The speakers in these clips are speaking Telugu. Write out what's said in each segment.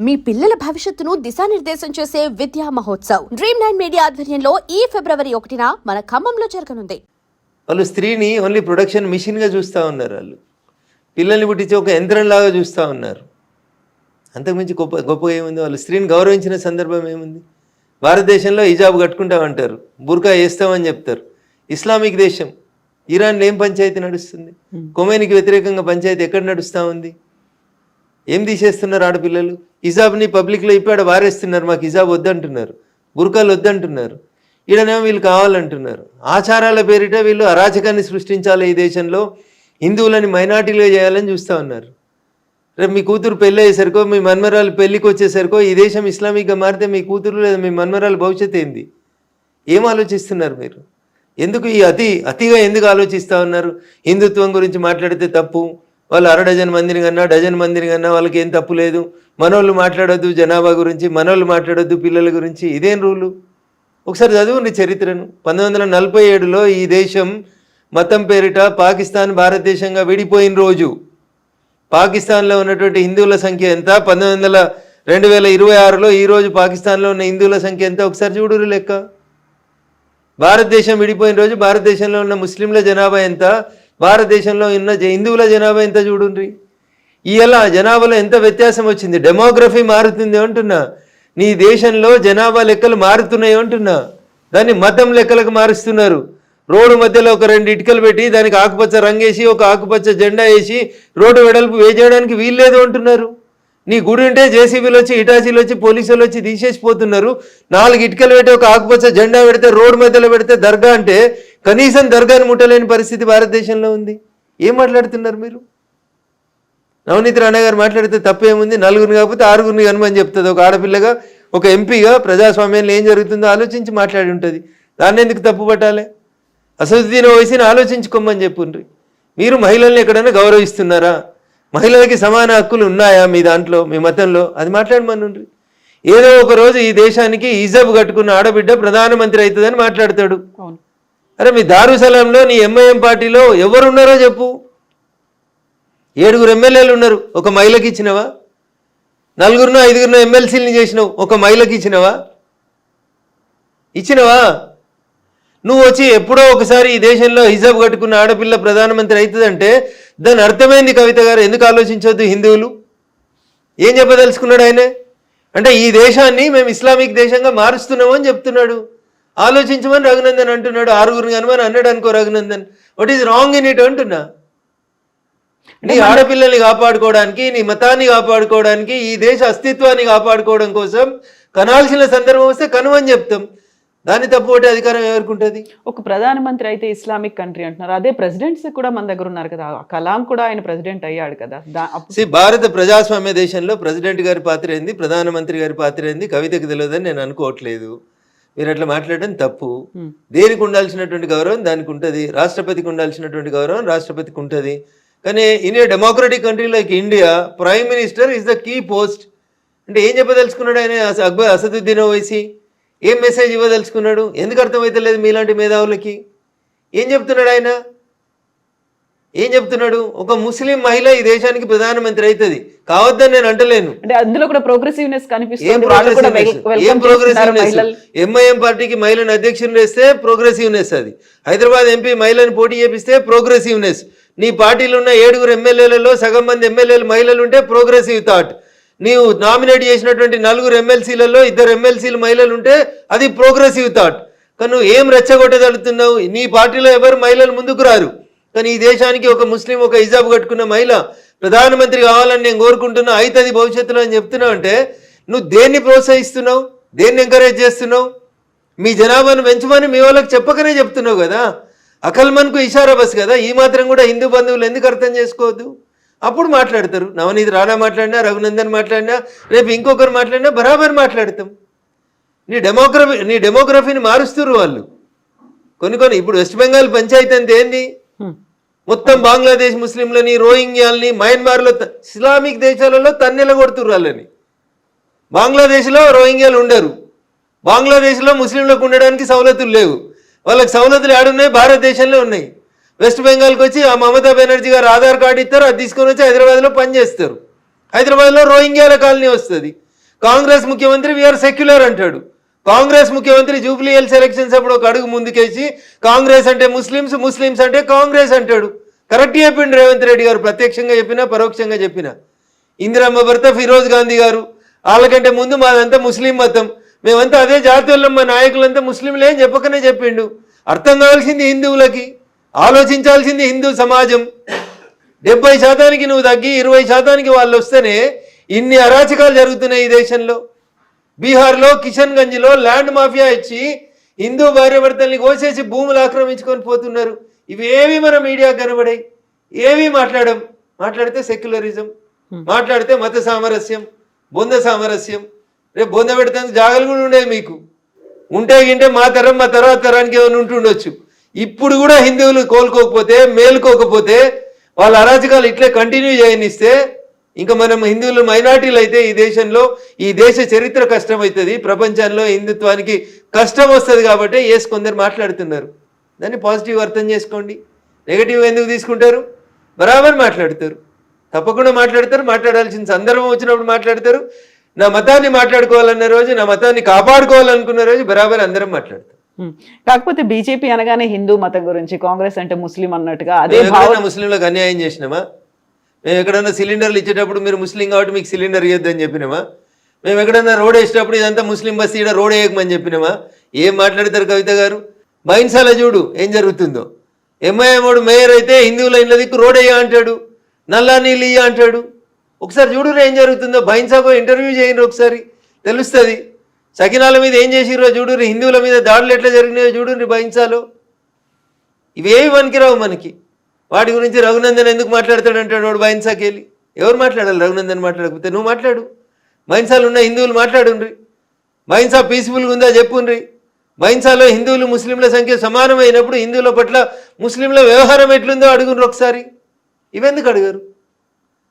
మీ పిల్లల భవిష్యత్తును దిశానిర్దేశం చేసే విద్యా మహోత్సవ్ Dream9 మీడియా ఆధ్వర్యంలో ఈ ఫిబ్రవరి 1న మన ఖమ్మంలో జరగనుంది. వాళ్ళు స్త్రీని ఓన్లీ ప్రొడక్షన్ మిషన్గా చూస్తూ ఉన్నారు. వాళ్ళు పిల్లల్ని పుట్టించి ఒక యంత్రంలాగా చూస్తూ ఉన్నారు. అంతకుమించి గొప్పగా ఏముంది? వాళ్ళు స్త్రీని గౌరవించిన సందర్భం ఏముంది? భారతదేశంలో హిజాబ్ కట్టుకుంటామంటారు, బుర్కా వేస్తామని చెప్తారు. ఇస్లామిక్ దేశం ఇరాన్లో ఏం పంచాయతీ నడుస్తుంది? కొమేనికి వ్యతిరేకంగా పంచాయతీ ఎక్కడ నడుస్తూ ఉంది? ఏం తీసేస్తున్నారు? ఆడపిల్లలు హిజాబ్ని పబ్లిక్లో ఇప్పాడ వారేస్తున్నారు. మాకు హిజాబ్ వద్దంటున్నారు, బుర్కాలు వద్దంటున్నారు. ఈడనేమో వీళ్ళు కావాలంటున్నారు. ఆచారాల పేరిట వీళ్ళు అరాచకాన్ని సృష్టించాలి. ఈ దేశంలో హిందువులని మైనార్టీలుగా చేయాలని చూస్తూ ఉన్నారు. రేపు మీ కూతురు పెళ్ళి అయ్యేసరికో, మీ మన్మరాలు పెళ్ళికి వచ్చేసరికో ఈ దేశం ఇస్లామిక్గా మారితే మీ కూతురు లేదా మీ మన్మరాలు భవిష్యత్తు ఏంది? ఏం ఆలోచిస్తున్నారు మీరు? ఎందుకు ఈ అతిగా ఎందుకు ఆలోచిస్తూ ఉన్నారు? హిందుత్వం గురించి మాట్లాడితే తప్పు, వాళ్ళు డజన్ మందిని కన్నా వాళ్ళకి ఏం తప్పు లేదు, మనోళ్ళు మాట్లాడొద్దు జనాభా గురించి, మనోళ్ళు మాట్లాడొద్దు పిల్లల గురించి. ఇదేం రూలు? ఒకసారి చదువుండి చరిత్రను. 1947లో ఈ దేశం మతం పేరిట పాకిస్తాన్ భారతదేశంగా విడిపోయిన రోజు పాకిస్తాన్లో ఉన్నటువంటి హిందువుల సంఖ్య ఎంత? 2026లో ఈరోజు పాకిస్తాన్లో ఉన్న హిందువుల సంఖ్య ఎంత? ఒకసారి చూడురు లెక్క. భారతదేశం విడిపోయిన రోజు భారతదేశంలో ఉన్న ముస్లింల జనాభా ఎంత, భారతదేశంలో ఉన్న హిందువుల జనాభా ఎంత చూడండి. ఇలా జనాభాలో ఎంత వ్యత్యాసం వచ్చింది. డెమోగ్రఫీ మారుతుంది అంటున్నా. నీ దేశంలో జనాభా లెక్కలు మారుతున్నాయి అంటున్నా. దాన్ని మతం లెక్కలకు మారుస్తున్నారు. రోడ్డు మధ్యలో ఒక 2 ఇటుకలు పెట్టి దానికి ఆకుపచ్చ రంగేసి ఒక ఆకుపచ్చ జెండా వేసి రోడ్డు వెడల్పు వేయడానికి వీల్లేదు అంటున్నారు. నీ గుడి ఉంటే జేసీబీలు వచ్చి, ఇటాచీలు వచ్చి, పోలీసులు వచ్చి తీసేసిపోతున్నారు. 4 ఇటుకలు పెట్టి ఒక ఆకుపచ్చ జెండా పెడితే, రోడ్డు మధ్యలో పెడితే దర్గా అంటే కనీసం దర్గాని ముట్టలేని పరిస్థితి భారతదేశంలో ఉంది. ఏం మాట్లాడుతున్నారు మీరు? నవనీత్ రాణా గారు మాట్లాడితే తప్పేముంది? 4 కాకపోతే 6 కనుమని చెప్తుంది. ఒక ఆడపిల్లగా, ఒక ఎంపీగా ప్రజాస్వామ్యంలో ఏం జరుగుతుందో ఆలోచించి మాట్లాడి ఉంటుంది. దాన్ని ఎందుకు తప్పు పట్టాలి? అసదుద్దీన్ ఓవైసీని ఆలోచించుకోమని చెప్పుండ్రి. మీరు మహిళల్ని ఎక్కడైనా గౌరవిస్తున్నారా? మహిళలకి సమాన హక్కులు ఉన్నాయా మీ దాంట్లో, మీ మతంలో? అది మాట్లాడమనుండ్రి. ఏదో ఒక రోజు ఈ దేశానికి హిజాబ్ కట్టుకున్న ఆడబిడ్డ ప్రధానమంత్రి అవుతుందని మాట్లాడతాడు. అరే మీ దారుసలాంలో నీ ఎంఐఎం పార్టీలో ఎవరున్నారో చెప్పు. 7 ఎమ్మెల్యేలు ఉన్నారు, ఒక మహిళకి ఇచ్చినవా? 4-5 ఎమ్మెల్సీలని చేసినావు, ఒక మహిళకి ఇచ్చినవా? నువ్వు వచ్చి ఎప్పుడో ఒకసారి ఈ దేశంలో హిజాబ్ కట్టుకున్న ఆడపిల్ల ప్రధానమంత్రి అవుతుందంటే దాని అర్థమైంది. కవిత గారు ఎందుకు ఆలోచించొద్దు? హిందువులు ఏం చెప్పదలుచుకున్నాడు ఆయన? అంటే ఈ దేశాన్ని మేము ఇస్లామిక్ దేశంగా మారుస్తున్నాము అని చెప్తున్నాడు. ఆలోచించమని రఘునందన్ అంటున్నాడు. 6 కనుమని అన్నాడు అనుకో Raghunandan. What is wrong in it అంటున్నా. నీ ఆడపిల్లల్ని కాపాడుకోవడానికి, నీ మతాన్ని కాపాడుకోవడానికి, ఈ దేశ అస్తిత్వాన్ని కాపాడుకోవడం కోసం కనాల్సిన సందర్భం వస్తే కనుమని చెప్తాం. దాన్ని తప్పుపట్టే అధికారం ఎవరికి ఉంటుంది? ఒక ప్రధానమంత్రి అయితే ఇస్లామిక్ కంట్రీ అంటున్నారు. అదే ప్రెసిడెంట్స్ కూడా మన దగ్గర ఉన్నారు కదా. కలాం కూడా ఆయన ప్రెసిడెంట్ అయ్యాడు కదా. భారత ప్రజాస్వామ్య దేశంలో ప్రెసిడెంట్ గారి పాత్ర ఏంది, ప్రధానమంత్రి గారి పాత్ర ఏంది కవితకు తెలియదని నేను అనుకోవట్లేదు. మీరు అట్లా మాట్లాడడం తప్పు. దేనికి ఉండాల్సినటువంటి గౌరవం దానికి ఉంటుంది. రాష్ట్రపతికి ఉండాల్సినటువంటి గౌరవం రాష్ట్రపతికి ఉంటుంది. కానీ in a democratic country like India prime minister is the key post. అంటే ఏం చెప్పదలుచుకున్నాడు ఆయన? అసదుద్దీన్ ఓవైసీ ఏం మెసేజ్ ఇవ్వదలుచుకున్నాడు? ఎందుకు అర్థమైతే లేదు మీలాంటి మేధావులకి? ఏం చెప్తున్నాడు ఆయన? ఏం చెప్తున్నాడు? ఒక ముస్లిం మహిళ ఈ దేశానికి ప్రధానమంత్రి అవుతుంది కావద్దని నేను అంటలేను. అంటే అందులో కూడా ప్రోగ్రెసివ్నెస్ కనిపిస్తుంది. ఏం ప్రోగ్రెసివ్నెస్? ఎంఐఎం పార్టీకి మహిళను అధ్యక్షులు వేస్తే ప్రోగ్రెసివ్నెస్. అది హైదరాబాద్ ఎంపీ మహిళను పోటీ చేపిస్తే ప్రోగ్రెసివ్నెస్. నీ పార్టీలో ఉన్న 7 ఎమ్మెల్యేలలో సగం మంది ఎమ్మెల్యేలు మహిళలు ఉంటే ప్రోగ్రెసివ్ థాట్. నీవు నామినేట్ చేసినటువంటి 4 ఎమ్మెల్సీలలో 2 ఎమ్మెల్సీలు మహిళలు ఉంటే అది ప్రోగ్రెసివ్ థాట్. కానీ నువ్వు ఏం రెచ్చగొట్టగలుగుతున్నావు? నీ పార్టీలో ఎవరు మహిళలు ముందుకు రారు. కానీ ఈ దేశానికి ఒక ముస్లిం, ఒక హిజాబ్ కట్టుకున్న మహిళ ప్రధానమంత్రి కావాలని నేను కోరుకుంటున్నా, అవుతుంది భవిష్యత్తులో అని చెప్తున్నావు. అంటే నువ్వు దేన్ని ప్రోత్సహిస్తున్నావు? దేన్ని ఎంకరేజ్ చేస్తున్నావు? మీ జనాభాను పెంచమని మీ వాళ్ళకి చెప్పకనే చెప్తున్నావు కదా. అకల్మన్కు ఇషారా బస్ కదా. ఈ మాత్రం కూడా హిందూ బంధువులు ఎందుకు అర్థం చేసుకోవద్దు? అప్పుడు మాట్లాడతారు. నవనీత్ రాణా మాట్లాడినా, రఘునందన్ మాట్లాడినా, రేపు ఇంకొకరు మాట్లాడినా బరాబర్ మాట్లాడతాం. నీ డెమోగ్రఫీని మారుస్తున్నారు వాళ్ళు. కొన్ని ఇప్పుడు వెస్ట్ బెంగాల్ పంచాయతీ అంతే ఏంది? మొత్తం బంగ్లాదేశ్ ముస్లింలని, రోహింగ్యాలని, మయన్మార్లో ఇస్లామిక్ దేశాలలో తన్నెల కొడుతుర్రు వాళ్ళని. బంగ్లాదేశ్లో రోహింగ్యాలు ఉండరు. బంగ్లాదేశ్లో ముస్లింలకు ఉండడానికి సవలతులు లేవు. వాళ్ళకి సవలతులు ఏడున్నాయి? భారతదేశంలో ఉన్నాయి. వెస్ట్ బెంగాల్కి వచ్చి ఆ మమతా బెనర్జీ గారు ఆధార్ కార్డు ఇస్తారు, అది తీసుకొని వచ్చి హైదరాబాద్లో పనిచేస్తారు. హైదరాబాద్లో రోహింగ్యాల కాలనీ వస్తుంది. కాంగ్రెస్ ముఖ్యమంత్రి వీఆర్ సెక్యులర్ అంటాడు. కాంగ్రెస్ ముఖ్యమంత్రి జూబ్లీ హిల్స్ ఎలక్షన్స్ అప్పుడు ఒక అడుగు ముందుకేసి కాంగ్రెస్ అంటే ముస్లిమ్స్, ముస్లిమ్స్ అంటే కాంగ్రెస్ అంటాడు. కరెక్ట్ చెప్పిండు రేవంత్ రెడ్డి గారు, ప్రత్యక్షంగా చెప్పినా పరోక్షంగా చెప్పినా. ఇందిరమ్మ భర్త ఫిరోజ్ గాంధీ గారు వాళ్ళకంటే ముందు మాదంతా ముస్లిం మతం, మేమంతా అదే జాతీయులం, మా నాయకులంతా ముస్లింలే అని చెప్పకనే చెప్పిండు. అర్థం కావాల్సింది హిందువులకి, ఆలోచించాల్సింది హిందూ సమాజం. 70% నువ్వు తగ్గి 20% వాళ్ళు వస్తేనే ఇన్ని అరాచకాలు జరుగుతున్నాయి ఈ దేశంలో. బీహార్లో కిషన్ గంజ్లో ల్యాండ్ మాఫియా ఇచ్చి హిందూ భార్యాభర్తల్ని కోసేసి భూములు ఆక్రమించుకొని పోతున్నారు. ఇవేవి మన మీడియా కనబడాయి, ఏవి మాట్లాడితే సెక్యులరిజం, మాట్లాడితే మత సామరస్యం, బొంద సామరస్యం. రేపు బొంద పెడతానికి జాగలు కూడా ఉండేవి మీకు. ఉంటే గింటే మా తరం మా తర్వాత తరానికి ఏమైనా ఉంటుండొచ్చు. ఇప్పుడు కూడా హిందువులు కోలుకోకపోతే, మేలుకోకపోతే, వాళ్ళ అరాచకాలు ఇట్లే కంటిన్యూ చేయనిస్తే ఇంకా మనం హిందువులు మైనార్టీలు అయితే ఈ దేశంలో ఈ దేశ చరిత్ర కష్టమవుతుంది, ప్రపంచంలో హిందుత్వానికి కష్టం వస్తుంది. కాబట్టి కొందరు మాట్లాడుతున్నారు, దాన్ని పాజిటివ్ అర్థం చేసుకోండి. నెగిటివ్ ఎందుకు తీసుకుంటారు? బరాబర్ మాట్లాడతారు, తప్పకుండా మాట్లాడతారు. మాట్లాడాల్సిన సందర్భం వచ్చినప్పుడు మాట్లాడతారు. నా మతాన్ని మాట్లాడుకోవాలన్న రోజు, నా మతాన్ని కాపాడుకోవాలనుకున్న రోజు బరాబర్ అందరం మాట్లాడతారు. కాకపోతే బీజేపీ అనగానే హిందూ మతం గురించి, కాంగ్రెస్ అంటే ముస్లిం అన్నట్టుగా అదే ముస్లింలకు అన్యాయం చేసినామా? మేము ఎక్కడన్నా సిలిండర్లు ఇచ్చేటప్పుడు మీరు ముస్లిం కాబట్టి మీకు సిలిండర్ ఇవ్వద్దని చెప్పినామా? మేము ఎక్కడన్నా రోడ్ వేసేటప్పుడు ఇదంతా ముస్లిం బస్సు ఇక్కడ రోడ్ వేయకమని చెప్పినామా? ఏం మాట్లాడతారు కవిత గారు? మైన్సాల చూడు ఏం జరుగుతుందో. ఎంఐఎం మేయర్ అయితే హిందువుల ఇళ్ళ దిక్కు రోడ్ వేయ అంటాడు, నల్లా నీళ్ళు ఇయ్య అంటాడు. ఒకసారి చూడు ఏం జరుగుతుందో. బైన్సాకు ఇంటర్వ్యూ చేయండి, ఒకసారి తెలుస్తుంది. సకినాల మీద ఏం చేసిరో చూడు, హిందువుల మీద దాడులు ఎట్లా జరిగినాయో చూడు బైన్సాలో. ఇవేవి పనికిరావు మనకి. వాటి గురించి రఘునందన్ ఎందుకు మాట్లాడతాడంటాడు వాడు బైన్సాకి వెళ్ళి. ఎవరు మాట్లాడాలి? రఘునందన్ మాట్లాడకపోతే నువ్వు మాట్లాడు. బైన్సాలు ఉన్న హిందువులు మాట్లాడుండ్రి. బైన్సా పీస్ఫుల్గా ఉందా చెప్పుండ్రి. బైన్సాలో హిందువులు ముస్లింల సంఖ్య సమానమైనప్పుడు హిందువుల పట్ల ముస్లింల వ్యవహారం ఎట్లుందో అడుగుండ్రు ఒకసారి. ఇవెందుకు అడిగారు?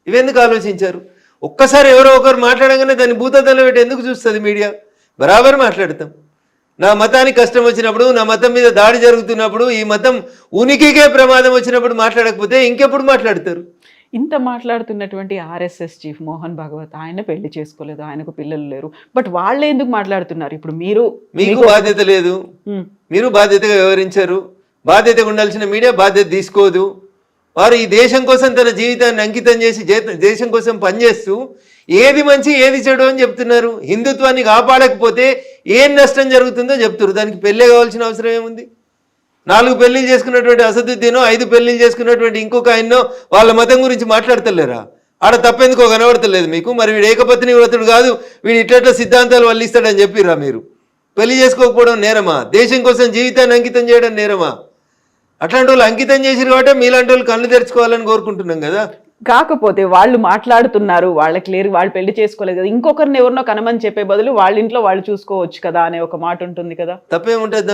ఇవెందుకు ఆలోచించారు? ఒక్కసారి ఎవరో ఒకరు మాట్లాడగానే దాన్ని భూతద్దంలో పెట్టి ఎందుకు చూస్తుంది మీడియా? బరాబర్ మాట్లాడతాం. నా మతానికి కష్టం వచ్చినప్పుడు, నా మతం మీద దాడి జరుగుతున్నప్పుడు, ఈ మతం ఉనికికే ప్రమాదం వచ్చినప్పుడు మాట్లాడకపోతే ఇంకెప్పుడు మాట్లాడతారు? ఇంత మాట్లాడుతున్నటువంటి ఆర్ఎస్ఎస్ చీఫ్ మోహన్ భాగవత్ ఆయన పెళ్లి చేసుకోలేదు, ఆయనకు పిల్లలు లేరు, బట్ వాళ్ళే ఎందుకు మాట్లాడుతున్నారు? ఇప్పుడు మీకు బాధ్యత లేదు, మీరు బాధ్యతగా వివరించారు. బాధ్యతగా ఉండాల్సిన మీడియా బాధ్యత తీసుకోదు. వారు ఈ దేశం కోసం తన జీవితాన్ని అంకితం చేసి దేశం కోసం పనిచేస్తూ ఏది మంచి ఏది చెడు అని చెప్తున్నారు. హిందుత్వాన్ని కాపాడకపోతే ఏం నష్టం జరుగుతుందో చెప్తున్నారు. దానికి పెళ్ళే కావాల్సిన అవసరం ఏముంది? 4 పెళ్లిళ్ళు చేసుకున్నటువంటి అసదుద్దీనో 5 పెళ్లిళ్ళు చేసుకున్నటువంటి ఇంకొక ఆయన్నో వాళ్ళ మతం గురించి మాట్లాడతలేరా? ఆడ తప్పెందుకో కనబడతలేదు మీకు. మరి వీడు ఏకపత్ని వ్రతుడు కాదు, వీడు ఇట్లా సిద్ధాంతాలు వల్లిస్తాడని చెప్పిరా? మీరు పెళ్లి చేసుకోకపోవడం నేరమా? దేశం కోసం జీవితాన్ని అంకితం చేయడం నేరమా? అట్లాంటి వాళ్ళు అంకితం చేసిరు కాబట్టి మీలాంటి వాళ్ళు కళ్ళు తెరుచుకోవాలని కోరుకుంటున్నాం కదా. కాకపోతే వాళ్ళు మాట్లాడుతున్నారు, వాళ్ళకి లేరు, వాళ్ళు పెళ్లి చేసుకోలేదు కదా, ఇంకొకరిని ఎవరినో కనమని చెప్పే బదులు వాళ్ళ ఇంట్లో వాళ్ళు చూసుకోవచ్చు కదా అనే ఒక మాట ఉంటుంది కదా. తప్పేముంటుంది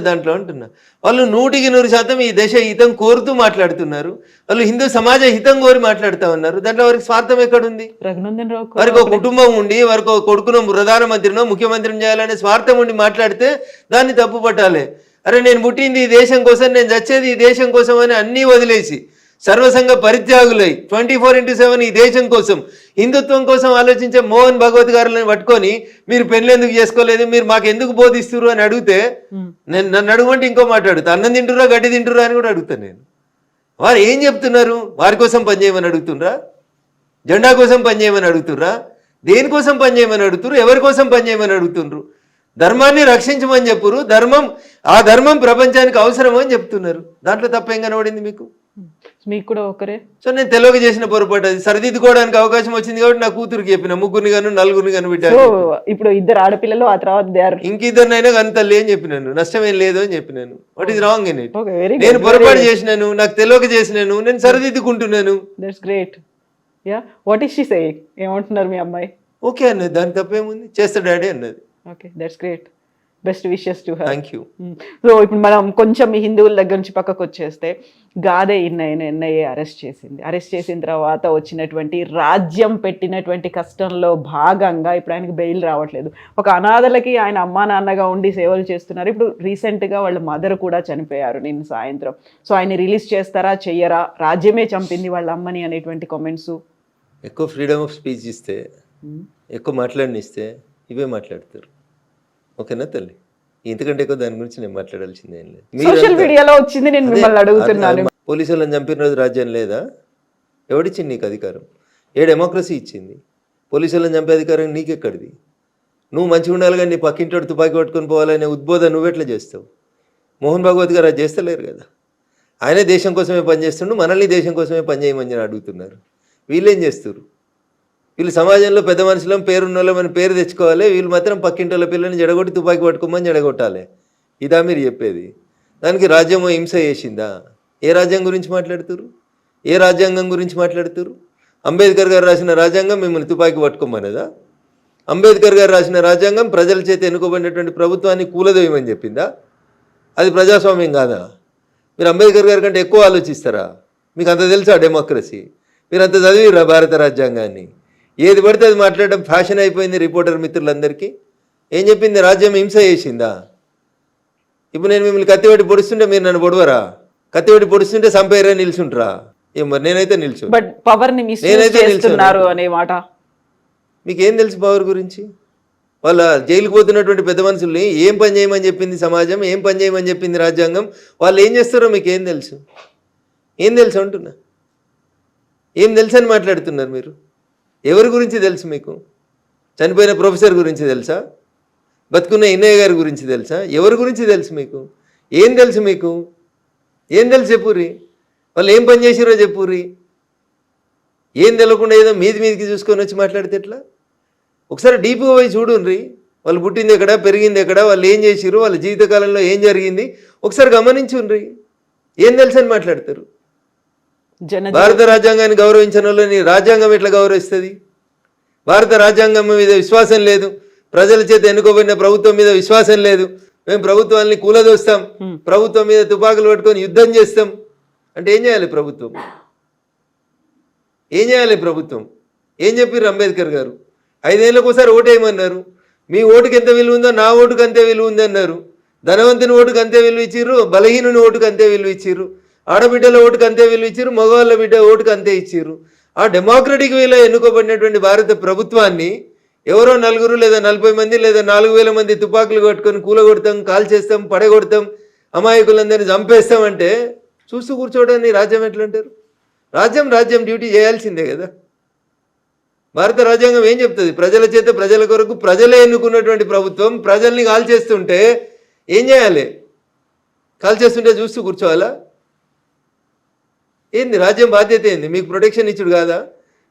దాంట్లో అంటున్నా. వాళ్ళు 100% ఈ దేశ హితం కోరుతూ మాట్లాడుతున్నారు. వాళ్ళు హిందూ సమాజ హితం కోరి మాట్లాడుతూ ఉన్నారు. దాంట్లో వారికి స్వార్థం ఎక్కడుంది? రఘునందన్ రావు వారికి ఒక కుటుంబం ఉండి, వారికి ఒక కొడుకునో ప్రధానమంత్రినో ముఖ్యమంత్రిని చేయాలనే స్వార్థం ఉండి మాట్లాడితే దాన్ని తప్పు పట్టాలి. అరే నేను పుట్టింది ఈ దేశం కోసం, నేను చచ్చేది ఈ దేశం కోసం అని అన్నీ వదిలేసి సర్వసంగ పరిత్యాగులై 24/7 ఈ దేశం కోసం, హిందుత్వం కోసం ఆలోచించే మోహన్ భగవత్ గారులను పట్టుకొని మీరు పెళ్ళి ఎందుకు చేసుకోలేదు, మీరు మాకు ఎందుకు బోధిస్తున్నారు అని అడిగితే నన్ను అడుగుమంటే ఇంకో మాట్లాడుతా. అన్నం తింటురా గడ్డి తింటురా అని కూడా అడుగుతాను నేను. వారు ఏం చెప్తున్నారు? వారి కోసం పనిచేయమని అడుగుతుండ్రా? జెండా కోసం పనిచేయమని అడుగుతుర్రా? దేనికోసం పనిచేయమని అడుగుతున్నారు? ఎవరి కోసం పనిచేయమని అడుగుతుండ్రు? ధర్మాన్ని రక్షించమని చెప్పురు. ఆ ధర్మం ప్రపంచానికి అవసరం అని చెప్తున్నారు. దాంట్లో తప్పేం కనబడింది మీకు? మీకు కూడా ఒకరే. సో నేను తెలియక చేసిన పొరపాటు, అది సరిదిద్దుకోవడానికి అవకాశం వచ్చింది కాబట్టి నా కూతురికి చెప్పిన, 3 గాను 4 గాను బిడ్డ. ఇప్పుడు 2 ఆడపిల్లలు, ఆ తర్వాత ఇంకిద్దరినైనా కానీ తల్లి అని చెప్పినాను. నష్టమేం లేదు అని చెప్పినాను. What is wrong in it? నేను పొరపాటు చేసినాను, నాకు తెలియక చేసినాను, నేను సరిదిద్దుకుంటున్నాను. That's great. Yeah, what is she saying? ఏమంటున్నారు మీ అమ్మాయి? ఓకే అన్నది, దాని తప్పేముంది, చేస్తా డాడీ అన్నది. Okay, that's great. Best wishes to her. Thank you. So ఇప్పుడు మనం కొంచెం ఈ హిందువుల దగ్గర నుంచి పక్కకు వచ్చేస్తే, గాదే ఎన్ఐఏ అరెస్ట్ చేసిన తర్వాత వచ్చినటువంటి రాజ్యం పెట్టినటువంటి కష్టంలో భాగంగా ఇప్పుడు ఆయనకి బెయిల్ రావట్లేదు. ఒక అనాథలకి ఆయన అమ్మా నాన్నగా ఉండి సేవలు చేస్తున్నారు. ఇప్పుడు రీసెంట్గా వాళ్ళ మదర్ కూడా చనిపోయారు నిన్న సాయంత్రం. సో ఆయన రిలీజ్ చేస్తారా చెయ్యరా? రాజ్యమే చంపింది వాళ్ళ అమ్మని అనేటువంటి కామెంట్స్. ఎక్కువ ఫ్రీడమ్ ఆఫ్ స్పీచ్ ఇస్తే ఎక్కువ మాట్లాడనిస్తే ఇవే మాట్లాడతారు. ఓకేనా తల్లి? ఇంతకంటే ఎక్కువ దాని గురించి నేను మాట్లాడాల్సింది ఏం లేదు. సోషల్ మీడియాలో వచ్చింది, నేను మిమ్మల్ని అడుగుతున్నాను. పోలీసు వాళ్ళని చంపిన రోజు రాజ్యం లేదా? ఎవడిచ్చింది నీకు అధికారం? ఏ డెమోక్రసీ ఇచ్చింది? పోలీసు వాళ్ళని చంపే అధికారం నీకెక్కడిది? నువ్వు మంచిగా ఉండాలి కానీ నీ పక్కింటోడు తుపాకీ పట్టుకొని పోవాలనే ఉద్బోధన నువ్వెట్లా చేస్తావు? మోహన్ భాగవత్ గారు అది చేస్తలేరు కదా. ఆయనే దేశం కోసమే పనిచేస్తుండు, మనల్ని దేశం కోసమే పనిచేయమని అడుగుతున్నారు. వీళ్ళేం చేస్తారు? వీళ్ళు సమాజంలో పెద్ద మనుషులం, పేరున్న మన పేరు తెచ్చుకోవాలి, వీళ్ళు మాత్రం పక్కింటోళ్ళ పిల్లని జడగొట్టి తుపాకీ పట్టుకోమని జడగొట్టాలి. ఇదా మీరు చెప్పేది? దానికి రాజ్యమో హింస చేసిందా? ఏ రాజ్యం గురించి మాట్లాడుతురు? ఏ రాజ్యాంగం గురించి మాట్లాడుతురు? అంబేద్కర్ గారు రాసిన రాజ్యాంగం మిమ్మల్ని తుపాకీ పట్టుకోమనేదా? అంబేద్కర్ గారు రాసిన రాజ్యాంగం ప్రజల చేత ఎన్నుకోబడినటువంటి ప్రభుత్వాన్ని కూలదోయమని చెప్పిందా? అది ప్రజాస్వామ్యం కాదా? మీరు అంబేద్కర్ గారి కంటే ఎక్కువ ఆలోచిస్తారా? మీకు అంత తెలుసా డెమోక్రసీ? మీరు అంత చదివిరా భారత రాజ్యాంగాన్ని? ఏది పడితే అది మాట్లాడడం ఫ్యాషన్ అయిపోయింది రిపోర్టర్ మిత్రులందరికీ. ఏం చెప్పింది? రాజ్యం హింస చేసిందా? ఇప్పుడు నేను మిమ్మల్ని కత్తిపెట్టి పొడుస్తుంటే మీరు నన్ను పొడవరా? కత్తిపెట్టి పొడుస్తుంటే సంపేరే నిల్చుంటారా? ఏం మరి నేనైతే నిల్చు. బట్ పవర్ ని మిస్యూజ్ చేస్తున్నారు అనే మాట మీకేం తెలుసు పవర్ గురించి? వాళ్ళ జైలుకు పోతున్నటువంటి పెద్ద మనుషుల్ని ఏం పని చేయమని చెప్పింది సమాజం, ఏం పని చేయమని చెప్పింది రాజ్యాంగం, వాళ్ళు ఏం చేస్తారో మీకు ఏం తెలుసు? ఏం తెలుసు అంటున్నా? ఏం తెలుసు అని మాట్లాడుతున్నారు మీరు? ఎవరి గురించి తెలుసు మీకు? చనిపోయిన ప్రొఫెసర్ గురించి తెలుసా? బతుకున్న ఇన్నయ్య గారి గురించి తెలుసా? ఎవరి గురించి తెలుసు మీకు? ఏం తెలుసు మీకు? ఏం తెలుసు చెప్పుర్రి? వాళ్ళు ఏం పని చేసిరో చెప్పుర్రి. ఏం తెలియకుండా ఏదో మీదికి చూసుకొని వచ్చి మాట్లాడితే ఎట్లా? ఒకసారి డీప్గా పోయి చూడుండ్రి. వాళ్ళు పుట్టింది ఎక్కడ, పెరిగింది ఎక్కడ, వాళ్ళు ఏం చేసిరు, వాళ్ళ జీవితకాలంలో ఏం జరిగింది ఒకసారి గమనించుండ్రి. ఏం తెలుసు అని మాట్లాడతారు? భారత రాజ్యాంగాన్ని గౌరవించిన వాళ్ళని రాజ్యాంగం ఎట్లా గౌరవిస్తుంది? భారత రాజ్యాంగం మీద విశ్వాసం లేదు, ప్రజల చేత ఎన్నుకోబడిన ప్రభుత్వం మీద విశ్వాసం లేదు, మేము ప్రభుత్వాన్ని కూలదోస్తాం, ప్రభుత్వం మీద తుపాకులు పట్టుకొని యుద్ధం చేస్తాం అంటే ఏం చేయాలి ప్రభుత్వం? ఏం చేయాలి ప్రభుత్వం? ఏం చెప్పారు అంబేద్కర్ గారు? 5 ఏళ్ళకు ఒకసారి ఓటు వేయమన్నారు. మీ ఓటుకి ఎంత విలువ ఉందో నా ఓటుకు అంతే విలువ ఉంది అన్నారు. ధనవంతుని ఓటుకు అంతే విలువ ఇచ్చిర్రు, బలహీనుని ఓటుకు అంతే విలువ ఇచ్చిర్రు, ఆడబిడ్డల ఓటుకు అంతే విలువ ఇచ్చిర్రు, మగవాళ్ళ బిడ్డ ఓటుకు అంతే ఇచ్చిర్రు. ఆ డెమోక్రటిక్ వేలో ఎన్నుకోబడినటువంటి భారత ప్రభుత్వాన్ని ఎవరో 4 లేదా 40 మంది లేదా 4000 మంది తుపాకులు కట్టుకొని కూలగొడతాం, కాల్చేస్తాం, పడగొడతాం, అమాయకులందరినీ చంపేస్తామంటే చూస్తూ కూర్చోవడానికి రాజ్యం ఎట్లంటారు? రాజ్యం డ్యూటీ చేయాల్సిందే కదా. భారత రాజ్యాంగం ఏం చెప్తుంది? ప్రజల చేత ప్రజల కొరకు ప్రజలే ఎన్నుకున్నటువంటి ప్రభుత్వం ప్రజల్ని కాల్చేస్తుంటే ఏం చేయాలి? కాల్చేస్తుంటే చూస్తూ కూర్చోవాలా? ఏంది రాజ్యం బాధ్యత? ఏంది? మీకు ప్రొటెక్షన్ ఇచ్చుడు కాదా?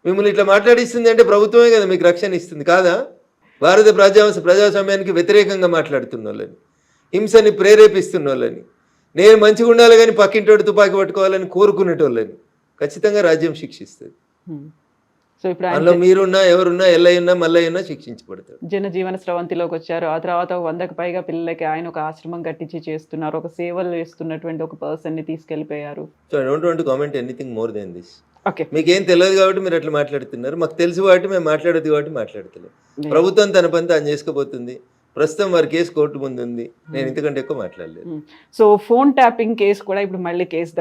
మిమ్మల్ని ఇట్లా మాట్లాడిస్తుంది అంటే ప్రభుత్వమే కదా మీకు రక్షణ ఇస్తుంది కాదా? భారత ప్రజాస్వామ్యానికి వ్యతిరేకంగా మాట్లాడుతున్న వాళ్ళని, హింసని ప్రేరేపిస్తున్న వాళ్ళని, నేను మంచిగా ఉండాలి కానీ పక్కింటోడు తుపాకీ పట్టుకోవాలని కోరుకునేటోళ్ళని ఖచ్చితంగా రాజ్యం శిక్షిస్తుంది. సో ఇప్పుడు అందులో మీరున్నా ఎవరున్నా ఎల్లయ్యున్నా మల్లయ్యున్నా శిక్షించబడతాడు. జనజీవన స్రవంతిలోకి వచ్చారు. ఆ తర్వాత 100కు పైగా పిల్లలకి ఆయన ఒక ఆశ్రమం కట్టించి చేస్తున్నారు. ఒక సేవలు చేస్తున్నటువంటి ఒక పర్సన్ని తీసుకెళ్ళిపోయారు. So I don't want to comment anything more than this. Okay, మీకేం తెలియదు కాబట్టి మీరు అట్లా మాట్లాడుతున్నారు. మాకు తెలుసు కాబట్టి మేము మాట్లాడదు కాబట్టి మాట్లాడతలేం. ప్రభుత్వం తన పని తాను చేసుకోబోతుంది. ప్రస్తుతం వారి కేసు కోర్టు ముందు ఉంది. నేను ఇంతకంటే ఎక్కువ మాట్లాడలేదు. సో ఫోన్ ట్యాపింగ్ కేసు కూడా ఇప్పుడు మళ్ళీ కేసు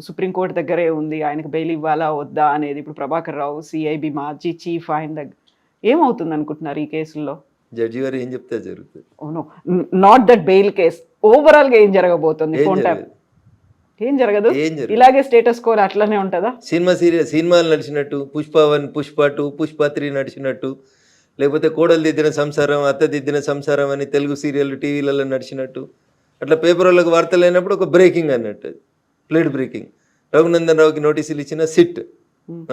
సుప్రీంకోర్టు దగ్గరే ఉంది. ఆయనకు బెయిల్ ఇవ్వాలా వద్దా అనేది ఇప్పుడు ప్రభాకర్ రావు సిఐబి మాజీ చీఫ్ ఆయన దగ్గర ఏమవుతుంది అనుకుంటున్నారు ఈ కేసుల్లో? జడ్జి గారు ఏం చెప్తే జరుగుతుంది. Not that bail case, overall గా ఏం జరగబోతుంది? ఫోన్ ట్యాప్ ఏం జరగదు, ఇలాగే స్టేటస్ కోర్ అట్లనే ఉంటుందా? సినిమాలు నడిచినట్టు పుష్ప 1, పుష్ప 2, పుష్ప 3 నడిచినట్టు, లేకపోతే కోడలు దిద్దిన సంసారం, అత్త దిద్దిన సంసారం అని తెలుగు సీరియల్ టీవీలలో నడిచినట్టు, అట్లా పేపర్ వాళ్ళకి వార్తలు అయినప్పుడు ఒక బ్రేకింగ్ అన్నట్టు, ప్లేట్ బ్రేకింగ్. రఘునందన్ రావుకి నోటీసులు ఇచ్చిన సిట్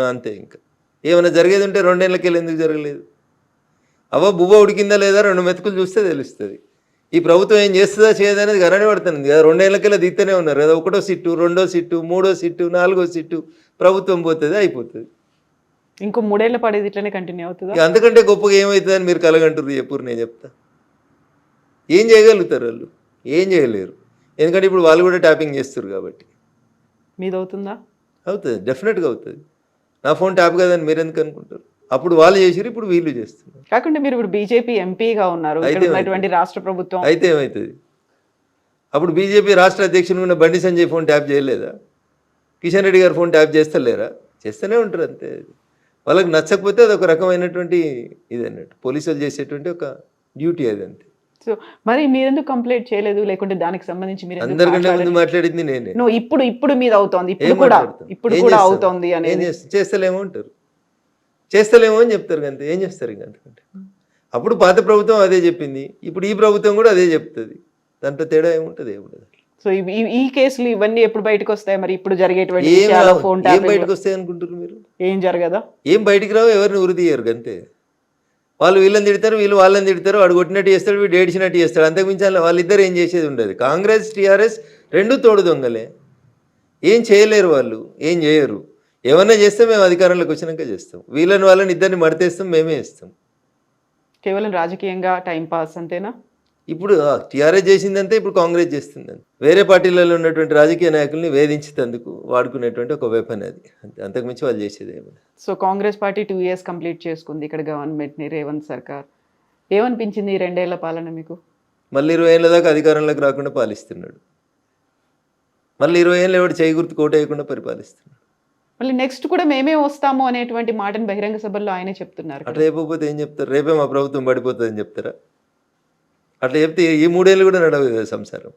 అంతే. ఇంకా ఏమైనా జరిగేది ఉంటే 2 ఏళ్ళకెళ్ళి ఎందుకు జరగలేదు? బువ్వ ఉడికిందా లేదా 2 మెతుకులు చూస్తే తెలుస్తుంది. ఈ ప్రభుత్వం ఏం చేస్తుందా చేయదా అనేది గరణి పడుతుంది కదా. 2 ఏళ్ళకెళ్ళి దిగుతూనే ఉన్నారు కదా. 1వ సిట్టు, 2వ సిట్టు, 3వ సిట్టు, 4వ సిట్టు, ప్రభుత్వం పోతుంది, అయిపోతుంది. ఇంకో 3 ఏళ్ళ పడేది ఇట్లనే కంటిన్యూ అవుతుంది. అంతకంటే గొప్పగా ఏమవుతుందని మీరు కలగంటారు చెప్పురు. నేను చెప్తా ఏం చేయగలుగుతారు వాళ్ళు? ఏం చేయలేరు. ఎందుకంటే ఇప్పుడు వాళ్ళు కూడా ట్యాపింగ్ చేస్తారు కాబట్టి. మీది అవుతుందా? అవుతుంది, డెఫినెట్గా అవుతుంది. నా ఫోన్ ట్యాప్ కదని మీరు ఎందుకు అనుకుంటారు? అప్పుడు వాళ్ళు చేసిరు, ఇప్పుడు వీళ్ళు చేస్తున్నారు. కాకుండా మీరు ఇప్పుడు బీజేపీ ఎంపీగా ఉన్నారు, రాష్ట్ర ప్రభుత్వం అయితే ఏమవుతుంది? అప్పుడు బీజేపీ రాష్ట్ర అధ్యక్షుడు ఉన్న బండి సంజయ్ ఫోన్ ట్యాప్ చేయలేదా? కిషన్ రెడ్డి గారు ఫోన్ ట్యాప్ చేస్తలేరా? చేస్తూనే ఉంటారు అంతే. వాళ్ళకి నచ్చకపోతే అది ఒక రకమైనటువంటి ఇది అన్నట్టు పోలీసులు చేసేటువంటి ఒక డ్యూటీ అది అంతే. సో మరి మీరెందుకు కంప్లైంట్ చేయలేదు, లేకుంటే దానికి సంబంధించి మీరు ఎందుకు అందరికంటే ముందు మాట్లాడలేదు? మాట్లాడింది నేనే. నువ్వు ఇప్పుడు మీద అవుతోంది, ఏం మాట్లాడతాం? ఇప్పుడు ఏం కూడా చేస్తాం? అవుతోంది ఏం అనేది. చేస్తలేమో అంటారు, చేస్తలేమో అని చెప్తారు అంతే. ఏం చేస్తారు ఇంకా అంతకంటే. అప్పుడు పాత ప్రభుత్వం అదే చెప్పింది, ఇప్పుడు ఈ ప్రభుత్వం కూడా అదే చెప్తుంది. దాంట్లో తేడా ఏముంటుంది? ఏముండదు. సో ఈ కేసులు ఇవన్నీ ఎప్పుడు బయటకు వస్తాయి మరి? ఇప్పుడు జరిగేటువంటి ఏం విషయాలు, రావు. ఫోన్ ఏం ట్యాపింగ్ బయటకు వస్తాయి అనుకుంటారు మీరు? ఏం జరగదా? ఏం బయటికి రావు, ఎవరిని ఉరిదీయరు అంతే. వాళ్ళు వీళ్ళని తిడతారు, వీళ్ళు వాళ్ళని తిడతారు, వాడు కొట్టినట్టు చేస్తాడు, వీడు ఏడిచినట్టు చేస్తాడు. అంతకుమించి వాళ్ళిద్దరు ఏం చేసేది ఉండదు. కాంగ్రెస్ టీఆర్ఎస్ రెండు తోడు దొంగలే, ఏం చేయలేరు వాళ్ళు, ఏం చేయరు. ఏమన్నా చేస్తే మేము అధికారంలోకి వచ్చినాక చేస్తాం, వాళ్ళని ఇద్దరిని మడతేస్తాం, మేమే ఇస్తాం. కేవలం రాజకీయంగా టైం పాస్ అంతేనా? ఇప్పుడు టీఆర్ఎస్ చేసిందంటే ఇప్పుడు కాంగ్రెస్ చేస్తుందని. వేరే పార్టీలలో ఉన్నటువంటి రాజకీయ నాయకుల్ని వేధించేందుకు వాడుకునేటువంటి ఒక వెపన్ అది అంతే, అంతకుమించి వాళ్ళు చేసేది ఏమన్నా. So Congress party 2 years complete చేసుకుంది ఇక్కడ గవర్నమెంట్ని, రేవంత్ సర్కార్. ఏమనిపించింది ఈ 2 ఏళ్ల పాలన మీకు? మళ్ళీ 20 ఏళ్ళ దాకా అధికారంలోకి రాకుండా పాలిస్తున్నాడు. మళ్ళీ 20 ఏళ్ళు ఎవడు చేయి గుర్తు కోట వేయకుండా పరిపాలిస్తున్నాడు. మళ్ళీ నెక్స్ట్ కూడా మేమే వస్తాము అనేటువంటి మాటను బహిరంగ సభల్లో ఆయనే చెప్తున్నారు. అట్లా చెప్పకపోతే ఏం చెప్తారు? రేపే మా ప్రభుత్వం పడిపోతుందని చెప్తారా? అట్లా చెప్తే ఈ 3 ఏళ్ళు కూడా నడవదు కదా సంసారం.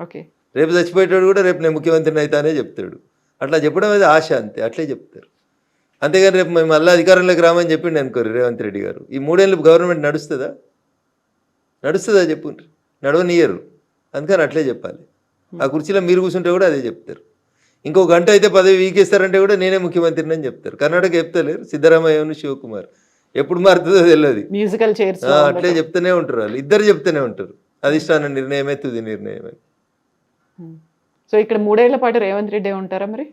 ఓకే, రేపు చచ్చిపోయేటాడు కూడా రేపు నేను ముఖ్యమంత్రిని అవుతానే చెప్తాడు. అట్లా చెప్పడం అది ఆశ అంతే, అట్లే చెప్తారు. అంతేగాని రేపు మేము మళ్ళీ అధికారంలోకి రామని చెప్పిండి అనుకోరు రేవంత్ రెడ్డి గారు, ఈ 3 ఏళ్ళు గవర్నమెంట్ నడుస్తుందా? చెప్పుండ్రి, నడవనియరు. అందుకని అట్లే చెప్పాలి. ఆ కుర్చీలో మీరు కూర్చుంటే కూడా అదే చెప్తారు. ఇంకో గంట అయితే పదవి వీకేస్తారంటే కూడా నేనే ముఖ్యమంత్రిని అని చెప్తారు. కర్ణాటక చెప్తలేరు, సిద్ధరామయ్యను శివకుమార్. ఎప్పుడు మారుతుందో తెలియదు. మ్యూజికల్ చైర్స్ అట్లే చెప్తూనే ఉంటారు, వాళ్ళు ఇద్దరు చెప్తూనే ఉంటారు. అధిష్టాన నిర్ణయమే తుది నిర్ణయమే. సో ఇక్కడ 3 ఏళ్ల పాటు రేవంత్ రెడ్డి ఉంటారా మరి?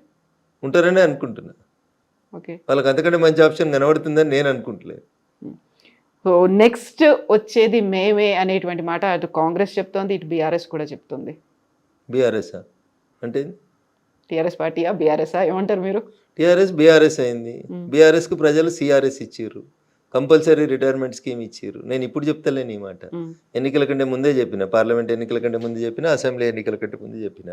ఉంటారనే అనుకుంటున్నా. ఓకే, వాళ్ళకి అంతకంటే మంచి ఆప్షన్ కనబడుతుందని నేను అనుకుంటలేదు. సో నెక్స్ట్ వచ్చేది మేమే అనేటువంటి మాట అటు కాంగ్రెస్ చెప్తోంది, ఇటు బీఆర్ఎస్ కూడా చెప్తుంది. బీఆర్ఎస్ అంటే టీఆర్ఎస్ పార్టీయా బీఆర్ఎస్ఆ ఏమంటారు మీరు? టీఆర్ఎస్ బీఆర్ఎస్ అయింది. బీఆర్ఎస్కు ప్రజలు సిఆర్ఎస్ ఇచ్చారు, కంపల్సరీ రిటైర్మెంట్ స్కీమ్ ఇచ్చారు. నేను ఇప్పుడు చెప్తలేను ఈ మాట, ఎన్నికల కంటే ముందే చెప్పిన, పార్లమెంట్ ఎన్నికల కంటే ముందు చెప్పిన, అసెంబ్లీ ఎన్నికల కంటే ముందు చెప్పిన.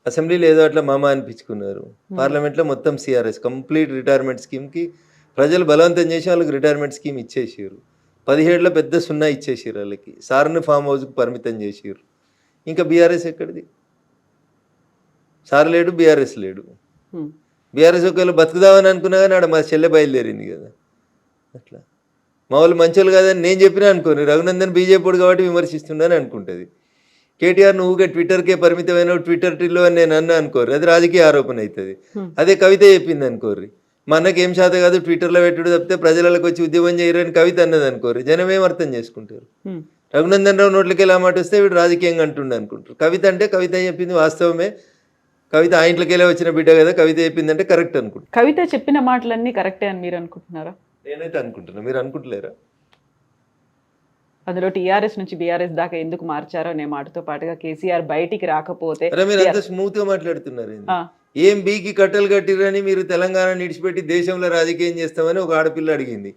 అసెంబ్లీలో ఏదో అట్లా మామ అనిపించుకున్నారు, పార్లమెంట్లో మొత్తం సిఆర్ఎస్ కంప్లీట్ రిటైర్మెంట్ స్కీమ్కి ప్రజలు బలవంతం చేసి వాళ్ళకి రిటైర్మెంట్ స్కీమ్ ఇచ్చేసారు. 17లో పెద్ద సున్నా ఇచ్చేసారు వాళ్ళకి, సార్ని ఫామ్ హౌస్కి పరిమితం చేసారు. ఇంకా బీఆర్ఎస్ ఎక్కడిది? సార్ లేడు, బీఆర్ఎస్ లేడు. బీఆర్ఎస్ ఒకవేళ బతుకుదామని అనుకున్నా కానీ ఆడ మా చెల్లె బయలుదేరింది కదా. అట్లా మా వాళ్ళు మంచోళ్ళు కాదని నేను చెప్పినా అనుకోని, రఘునందన్ బీజేపీ కాబట్టి విమర్శిస్తుండని అనుకుంటుంది. కేటీఆర్ నువ్వుగా ట్విట్టర్కే పరిమితమైన ట్విట్టర్ టిల్లో అని నేను అన్నా అనుకోరు, అది రాజకీయ ఆరోపణ అవుతుంది. అదే కవిత చెప్పింది అనుకోర్రి, మా అన్నకి ఏం శాత కాదు ట్విట్టర్లో పెట్టుడు తప్పితే ప్రజలకు వచ్చి ఉద్యమం చేయరని కవిత అన్నది అనుకోరు, జనం ఏం అర్థం చేసుకుంటారు? రఘునందన్ రావు నోట్లకి ఎలా మాట వస్తే వీడు రాజకీయంగా అంటుండే అనుకుంటారు. కవిత అంటే కవిత చెప్పింది వాస్తవమే, కవిత ఆ ఇంట్లోకెళ్ళే వచ్చిన బిడ్డ కదా, కవిత చెప్పిందంటే కరెక్ట్ అనుకుంటా. కవిత చెప్పిన మాటలన్నీ కరెక్టే అని మీరు అనుకుంటున్నారా? నేనైతే అనుకుంటున్నా, మీరు అనుకుంటలేరా? అందులో టీఆర్ఎస్ నుంచి బీఆర్ఎస్ దాకా ఎందుకు మార్చారో అనే మాటతో పాటుగా కేసీఆర్ బయటికి రాకపోతే అరే మీరు అంత స్మూత్ గా మాట్లాడుతున్నారు. ఏం బీకి కట్టలు కట్టిరని మీరు తెలంగాణ నిడిచిపెట్టి దేశంలో రాజకీయం చేస్తామని ఒక ఆడపిల్ల అడిగింది.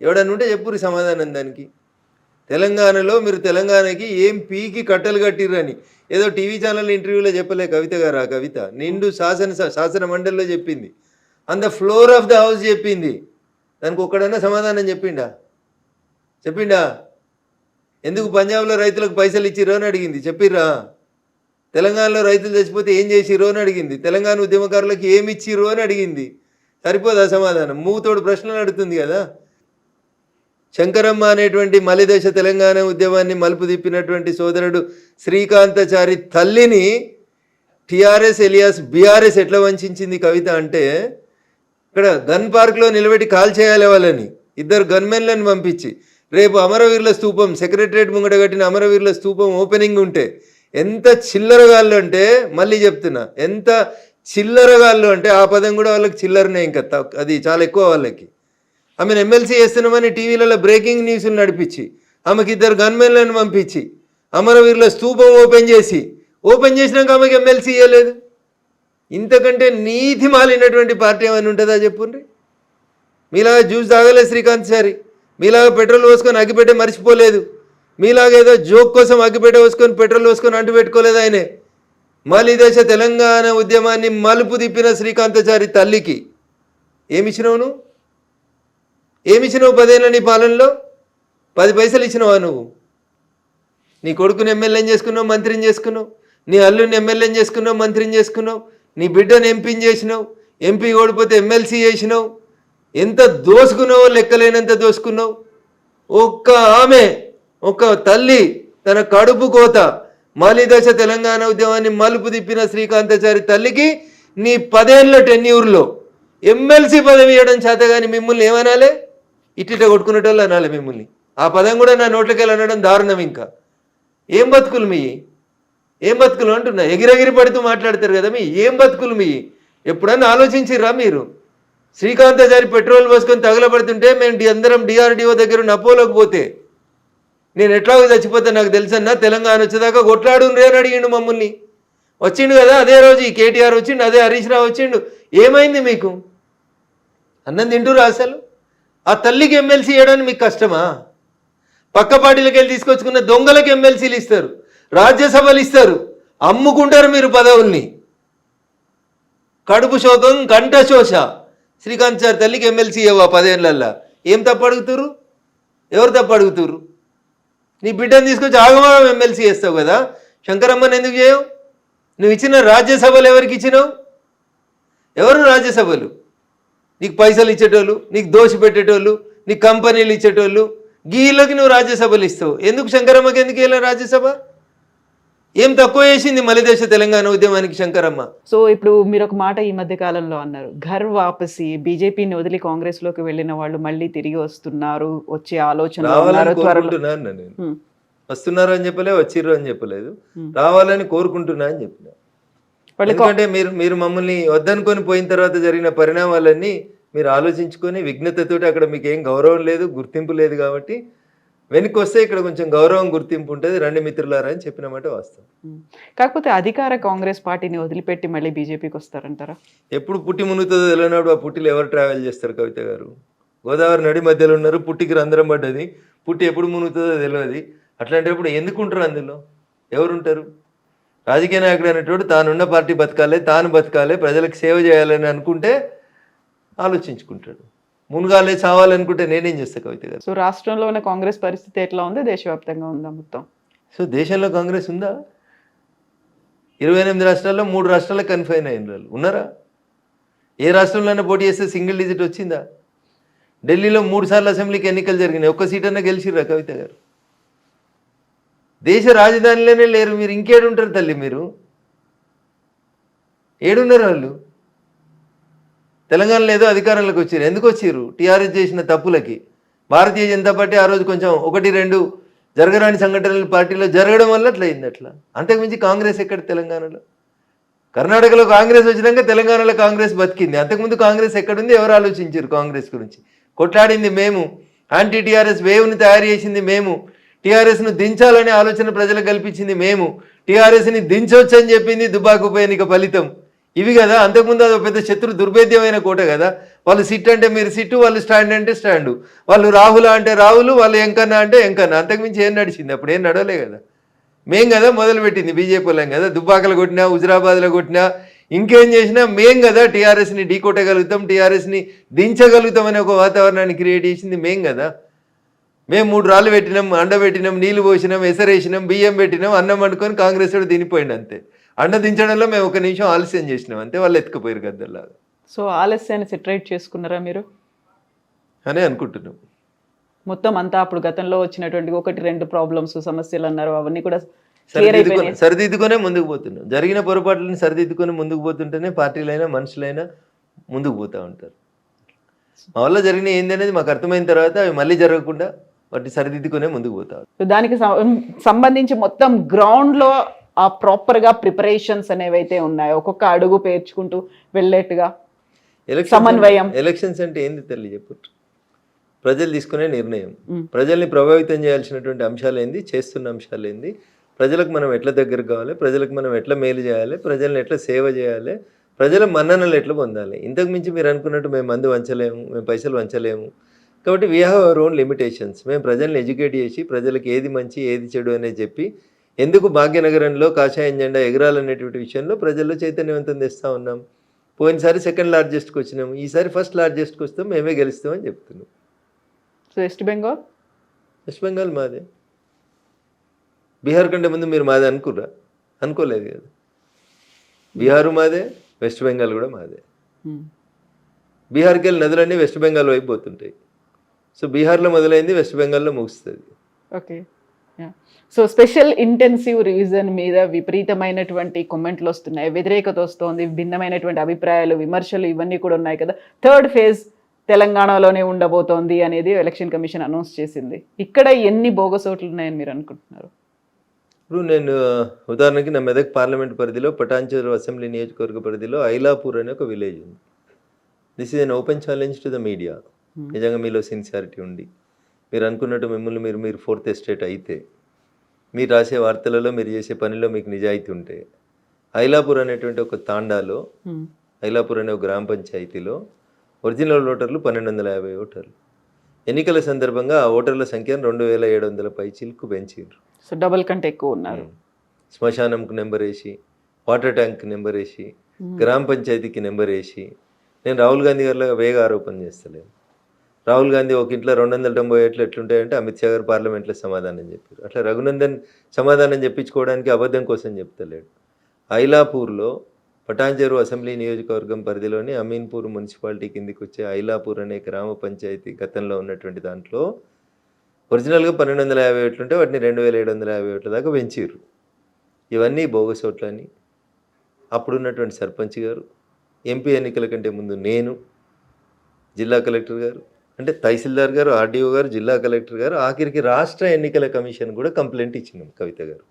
ఎవడన్నా ఉంటే చెప్పురు సమాధానం దానికి. తెలంగాణలో మీరు తెలంగాణకి ఏం పీకి కట్టలు కట్టిరని ఏదో టీవీ ఛానల్ ఇంటర్వ్యూలో చెప్పలే కవిత గారు. ఆ కవిత నిండు శాసన మండలిలో చెప్పింది, on the floor of the house చెప్పింది. దానికి ఒక్కడన్నా సమాధానం చెప్పిండా? ఎందుకు పంజాబ్లో రైతులకు పైసలు ఇచ్చిరో అని అడిగింది, చెప్పిర్రా? తెలంగాణలో రైతులు చచ్చిపోతే ఏం చేసిరో అని అడిగింది, తెలంగాణ ఉద్యమకారులకు ఏమి ఇచ్చిరో అని అడిగింది. సరిపోదా సమాధానం? మూతోడు ప్రశ్నలు అడుగుతుంది కదా. శంకరమ్మ అనేటువంటి మలిదశ తెలంగాణ ఉద్యమాన్ని మలుపు తిప్పినటువంటి సోదరుడు శ్రీకాంతాచారి తల్లిని టీఆర్ఎస్ ఎలియాస్ బీఆర్ఎస్ ఎట్లా వంచింది కవిత అంటే, ఇక్కడ గన్ పార్క్లో నిలబెట్టి కాల్ చేయాలి వాళ్ళని, 2 గన్మెన్లను పంపించి. రేపు అమరవీరుల స్తూపం సెక్రటరియట్ ముంగట కట్టిన అమరవీరుల స్తూపం ఓపెనింగ్ ఉంటే ఎంత చిల్లరగాళ్ళు అంటే, మళ్ళీ చెప్తున్నా, ఎంత చిల్లరగాళ్ళు అంటే ఆ పదం కూడా వాళ్ళకి చిల్లరనే, ఇంకా అది చాలా ఎక్కువ వాళ్ళకి. ఆమెను ఎమ్మెల్సీ చేస్తున్నామని టీవీలలో బ్రేకింగ్ న్యూస్లు నడిపించి, ఆమెకి 2 గన్మెన్లను పంపించి అమరవీరుల స్తూపం ఓపెన్ చేసినాక ఆమెకి ఎమ్మెల్సీ ఇవ్వలేదు. ఇంతకంటే నీతి మాలినటువంటి పార్టీ ఏమైనా ఉంటుందా చెప్పుండ్రి? మీలాగా జ్యూస్ తాగలేదు శ్రీకాంతాచారి, మీలాగా పెట్రోల్ పోసుకొని అగ్గిపెట్టే మర్చిపోలేదు, మీలాగా ఏదో జోక్ కోసం అగ్గిపెట్టే పోసుకొని పెట్రోల్ పోసుకొని అంటు పెట్టుకోలేదు. ఆయనే మలిదశ తెలంగాణ ఉద్యమాన్ని మలుపు తిప్పిన శ్రీకాంతాచారి తల్లికి ఏమిచ్చినావు నువ్వు? ఏమిచ్చినావు 10 ఏళ్ళ నీ పాలనలో? 10 పైసలు ఇచ్చినావా నువ్వు? నీ కొడుకుని ఎమ్మెల్యేని చేసుకున్నావు, మంత్రిని చేసుకున్నావు. నీ అల్లుని ఎమ్మెల్యేని చేసుకున్నావు, మంత్రిని చేసుకున్నావు. నీ బిడ్డను ఎంపీని చేసినావు. ఎంపీ ఓడిపోతే ఎమ్మెల్సీ చేసినావు. ఎంత దోసుకున్నావో లెక్కలేనంత దోసుకున్నావు. ఒక్క తల్లి తన కడుపు కోత మాలిదశ తెలంగాణ ఉద్యమాన్ని మలుపు తిప్పిన శ్రీకాంతాచారి తల్లికి నీ 10 ఏళ్ళ టెన్యూర్లో ఎమ్మెల్సీ పదవి ఇవ్వడం చేత కానీ మిమ్మల్ని ఏమనాలే? ఇట్టిట కొట్టుకునేటోళ్ళు అనాలి మిమ్మల్ని. ఆ పదం కూడా నా నోట్లకెళ్ళి అనడం దారుణం. ఇంకా ఏం బతుకులు మీ? ఏం బతుకులు అంటున్నా? ఎగిరెగిరి పడుతూ మాట్లాడతారు కదా మీ. ఏం బతుకులు మీ? ఎప్పుడన్నా ఆలోచించిర్రా మీరు? శ్రీకాంతాచారి పెట్రోల్ పోసుకొని తగలబడుతుంటే మేము అందరం డిఆర్డిఓ దగ్గర అపోలోకి పోతే నేను ఎట్లాగో చచ్చిపోతే నాకు తెలుసన్నా, తెలంగాణ వచ్చేదాకా కొట్లాడు రే అని అడిగిండు మమ్మల్ని. వచ్చిండు కదా అదే రోజు ఈ కేటీఆర్ వచ్చిండు, అదే హరీష్ రావు వచ్చిండు. ఏమైంది మీకు? అన్నం తింటురా అసలు? ఆ తల్లికి ఎమ్మెల్సీ ఇవ్వడానికి మీకు కష్టమా? పక్క పార్టీలకు వెళ్ళి తీసుకొచ్చుకున్న దొంగలకు ఎమ్మెల్సీలు ఇస్తారు, రాజ్యసభలు ఇస్తారు, అమ్ముకుంటారు మీరు పదవుల్ని. కడుపు శోకం కంఠ శోష. శ్రీకాంతాచారి తల్లికి ఎమ్మెల్సీ ఇవ్వవా 10 ఏళ్ళల్లో? ఏం తప్పు అడుగుతురు? ఎవరు తప్పు అడుగుతురు? నీ బిడ్డను తీసుకొచ్చి ఆగమాగం ఎమ్మెల్సీ చేస్తావు కదా. శంకరమ్మని ఎందుకు చేయవు? నువ్వు ఇచ్చిన రాజ్యసభలు ఎవరికి ఇచ్చినావు? ఎవరు రాజ్యసభలు? నీకు పైసలు ఇచ్చేటోళ్ళు, నీకు దోషి పెట్టేటోళ్ళు, నీకు కంపెనీలు ఇచ్చేటోళ్ళు, గీళ్ళకి నువ్వు రాజ్యసభలు ఇస్తావు. ఎందుకు శంకరమ్మకి ఎందుకు వెళ్ళా రాజ్యసభ? ఏం తక్కువ చేసింది మలిదేశ తెలంగాణ ఉద్యమానికి శంకరమ్మ? సో ఇప్పుడు మీరు ఒక మాట ఈ మధ్య కాలంలో అన్నారు, ఘర్ వాపసి, బీజేపీని వదిలి కాంగ్రెస్ లోకి వెళ్ళిన వాళ్ళు మళ్ళీ తిరిగి వస్తున్నారు, వచ్చే ఆలోచన నేను వస్తున్నారు అని చెప్పలే, వచ్చిర్రు అని చెప్పలేదు, రావాలని కోరుకుంటున్నా అని చెప్పిన. ఎందుకంటే మీరు మమ్మల్ని వద్దనుకొని పోయిన తర్వాత జరిగిన పరిణామాలన్నీ మీరు ఆలోచించుకొని విఘ్నతతోటి అక్కడ మీకు ఏం గౌరవం లేదు, గుర్తింపు లేదు కాబట్టి వెనక్కి వస్తే ఇక్కడ కొంచెం గౌరవం గుర్తింపు ఉంటుంది, రండి మిత్రులారా అని చెప్పినమాట వాస్తవం. కాకపోతే అధికార కాంగ్రెస్ పార్టీని వదిలిపెట్టి మళ్ళీ బీజేపీకి వస్తారంటారా? ఎప్పుడు పుట్టి మునుగుతుందో తెలియనప్పుడు ఆ పుట్టిలో ఎవరు ట్రావెల్ చేస్తారు కవిత గారు? గోదావరి నడి మధ్యలో ఉన్నారు, పుట్టికి రంధ్రం పడ్డది, పుట్టి ఎప్పుడు మునుగుతుందో తెలియదు. అట్లాంటప్పుడు ఎందుకుంటారు అందులో? ఎవరుంటారు? రాజకీయ నాయకుడు అనేటోడు తానున్న పార్టీ బతకాలి, తాను బతకాలి, ప్రజలకు సేవ చేయాలని అనుకుంటే ఆలోచించుకుంటాడు. మునుగాలే చావాలనుకుంటే నేనేం చేస్తా కవిత గారు? సో రాష్ట్రంలో ఉన్న కాంగ్రెస్ పరిస్థితి ఎట్లా ఉంది, దేశవ్యాప్తంగా ఉందా మొత్తం? సో దేశంలో కాంగ్రెస్ ఉందా? 28 రాష్ట్రాల్లో 3 రాష్ట్రాల్లో కన్ఫైన్ అయిన వాళ్ళు ఉన్నారా? ఏ రాష్ట్రంలోనే పోటీ చేస్తే సింగిల్ డిజిట్ వచ్చిందా? ఢిల్లీలో 3 సార్లు అసెంబ్లీకి ఎన్నికలు జరిగినాయి, ఒక్క సీట్ అన్నా గెలిచిర్రా కవిత గారు? దేశ రాజధానిలోనే లేరు మీరు, ఇంకేడుంటారు తల్లి మీరు? ఏడున్నారు వాళ్ళు? తెలంగాణలో ఏదో అధికారంలోకి వచ్చారు, ఎందుకు వచ్చారు? టీఆర్ఎస్ చేసిన తప్పులకి. భారతీయ జనతా పార్టీ ఆ రోజు కొంచెం 1-2 జరగరాని సంఘటనలు పార్టీలో జరగడం వల్ల అట్లా అయింది. అట్లా అంతకుమించి కాంగ్రెస్ ఎక్కడ తెలంగాణలో? కర్ణాటకలో కాంగ్రెస్ వచ్చినాక తెలంగాణలో కాంగ్రెస్ బతికింది. అంతకుముందు కాంగ్రెస్ ఎక్కడుంది? ఎవరు ఆలోచించారు కాంగ్రెస్ గురించి? కొట్లాడింది మేము, యాంటీ టీఆర్ఎస్ వేవ్ని తయారు చేసింది మేము, టీఆర్ఎస్ను దించాలనే ఆలోచన ప్రజలకు కల్పించింది మేము, టీఆర్ఎస్ని దించవచ్చు అని చెప్పింది దుబాక్ ఉప ఎన్నిక ఫలితం. ఇవి కదా. అంతకుముందు అది పెద్ద శత్రు దుర్భేద్యమైన కోట కదా. వాళ్ళు సిట్ అంటే మీరు సిట్టు, వాళ్ళు స్టాండ్ అంటే స్టాండు, వాళ్ళు రాహుల అంటే రాహులు, వాళ్ళు ఎంకన్నా అంటే ఎంకన్నా. అంతకుమించి ఏం నడిచింది? అప్పుడు ఏం నడవలే కదా. మేం కదా మొదలుపెట్టింది, బీజేపీ వాళ్ళం కదా. దుబ్బాకలు కొట్టినా, హుజరాబాద్లో కొట్టినా, ఇంకేం చేసినా మేం కదా టీఆర్ఎస్ని ఢీ కొట్టగలుగుతాం, టీఆర్ఎస్ని దించగలుగుతాం అనే ఒక వాతావరణాన్ని క్రియేట్ చేసింది మేం కదా. మేము 3 రాళ్ళు పెట్టినాం, అండ పెట్టినాం, నీళ్లు పోసినాం, ఎసరేసినాం, బియ్యం పెట్టినాం, అన్నం వండుకొని కాంగ్రెస్ వాడు తినిపోయింది అంతే. అండ దించడంలో మేము 1 నిమిషం ఆలస్యం చేసినాం అంతే, వాళ్ళు ఎత్తుకుపోయారు గద్దల్లాగా. సో ఆలస్యాన్ని సెటరేట్ చేసుకున్నారా మీరు అని అనుకుంటున్నాం. మొత్తం అంతా అప్పుడు గతంలో వచ్చినటువంటి 1-2 ప్రాబ్లమ్స్, సమస్యలు అన్నారు, అవన్నీ కూడా సరిదిద్దుకునే ముందుకు పోతున్నాం. జరిగిన పొరపాట్లను సరిదిద్దుకొని ముందుకు పోతుంటేనే పార్టీలైనా మనుషులైనా ముందుకు పోతూ ఉంటారు. మా వల్ల జరిగిన ఏంది అనేది మాకు అర్థమైన తర్వాత అవి మళ్ళీ జరగకుండా వాటిని సరిదిద్దుకునే ముందుకు పోతారు. దానికి సంబంధించి మొత్తం గ్రౌండ్లో ఆ ప్రాపర్గా ప్రిపరేషన్స్ అనేవైతే ఉన్నాయో, ఒక్కొక్క అడుగు పేర్చుకుంటూ వెళ్ళేట్టుగా సమన్వయం. ఎలక్షన్స్ అంటే ఏంది తల్లి చెప్పు? ప్రజలు తీసుకునే నిర్ణయం, ప్రజల్ని ప్రభావితం చేయాల్సినటువంటి అంశాలు ఏంది, చేస్తున్న అంశాలు ఏంది, ప్రజలకు మనం ఎట్లా దగ్గర కావాలి, ప్రజలకు మనం ఎట్లా మేలు చేయాలి, ప్రజల్ని ఎట్లా సేవ చేయాలి, ప్రజల మన్ననలు ఎట్లా పొందాలి. ఇంతకు మించి మీరు అనుకున్నట్టు మేము మందు వంచలేము, మేము పైసలు వంచలేము. కాబట్టి we have our own limitations. మేము ప్రజల్ని ఎడ్యుకేట్ చేసి ప్రజలకు ఏది మంచి ఏది చెడు అనేది చెప్పి ఎందుకు భాగ్యనగరంలో కాషాయం జెండా ఎగరాలనేటువంటి విషయంలో ప్రజల్లో చైతన్యవంతం తెస్తూ ఉన్నాం. పోయినసారి సెకండ్ లార్జెస్ట్కి వచ్చినాము, ఈసారి ఫస్ట్ లార్జెస్ట్కి వస్తాం, మేమే గెలుస్తామని చెప్తున్నాం. So west Bengal west Bengal మాదే. బీహార్ కంటే ముందు మీరు మాదే అనుకుర్రా? అనుకోలేదు కదా. బీహారు మాదే, వెస్ట్ బెంగాల్ కూడా మాదే. బీహార్కి వెళ్ళి నదులన్నీ వెస్ట్ బెంగాల్ వైపు పోతుంటాయి. సో బీహార్లో మొదలైంది, వెస్ట్ బెంగాల్లో ముగుస్తుంది. Okay. So special intensive revision మీద విపరీతమైనటువంటి కామెంట్లు వస్తున్నాయి, వ్యతిరేకత వస్తుంది, భిన్నమైనటువంటి అభిప్రాయాలు, విమర్శలు ఇవన్నీ కూడా ఉన్నాయి కదా. థర్డ్ ఫేజ్ తెలంగాణలోనే ఉండబోతోంది అనేది ఎలక్షన్ కమిషన్ అనౌన్స్ చేసింది. ఇక్కడ ఎన్ని బోగస్ ఓట్లు ఉన్నాయని మీరు అనుకుంటున్నారు? ఇప్పుడు నేను ఉదాహరణకి నా మెదక్ పార్లమెంట్ పరిధిలో పటాన్చెరు అసెంబ్లీ నియోజకవర్గ పరిధిలో ఐలాపూర్ అనే ఒక విలేజ్ ఉంది. This is an open challenge to the media. నిజంగా మీలో సిన్సియారిటీ ఉండి మీరు అనుకున్నట్టు మిమ్మల్ని మీరు ఫోర్త్ ఎస్టేట్ అయితే, మీరు రాసే వార్తలలో, మీరు చేసే పనిలో మీకు నిజాయితీ ఉంటే, ఐలాపూర్ అనేటువంటి ఒక తాండాలో, ఐలాపూర్ అనే ఒక గ్రామ పంచాయతీలో ఒరిజినల్ ఓటర్లు 1250 ఓటర్లు. ఎన్నికల సందర్భంగా ఆ ఓటర్ల సంఖ్యను 2700 పైచిలకు పెంచారు. సో డబుల్ కంటే ఎక్కువ ఉన్నారు. శ్మశానంకు నెంబర్ వేసి, వాటర్ ట్యాంక్ నెంబర్ వేసి, గ్రామ పంచాయతీకి నెంబర్ వేసి, నేను రాహుల్ గాంధీ గారిలాగా వేగ ఆరోపణ చేస్తలేను. రాహుల్ గాంధీ ఒక ఇంట్లో 290 ఓట్లు ఎట్లుంటాయంటే అమిత్ షా గారు పార్లమెంట్లో సమాధానం చెప్పారు. అట్లా రఘునందన్ సమాధానం చెప్పించుకోవడానికి అబద్ధం కోసం చెప్తలేడు. ఐలాపూర్లో పటాన్చెరు అసెంబ్లీ నియోజకవర్గం పరిధిలోని అమీన్పూర్ మున్సిపాలిటీ కిందికి వచ్చే ఐలాపూర్ అనే గ్రామ పంచాయతీ గతంలో ఉన్నటువంటి దాంట్లో ఒరిజినల్గా 1250 ఓట్లుంటే వాటిని 2750 ఓట్ల దాకా పెంచారు. ఇవన్నీ బోగస్ ఓట్లని అప్పుడున్నటువంటి సర్పంచ్ గారు, ఎంపీ ఎన్నికల కంటే ముందు నేను, జిల్లా కలెక్టర్ గారు, అంటే తహసీల్దార్ గారు, ఆర్డీఓ గారు, జిల్లా కలెక్టర్ గారు, ఆఖరికి రాష్ట్ర ఎన్నికల కమిషన్ కూడా కంప్లైంట్ ఇచ్చినాం కవిత గారు.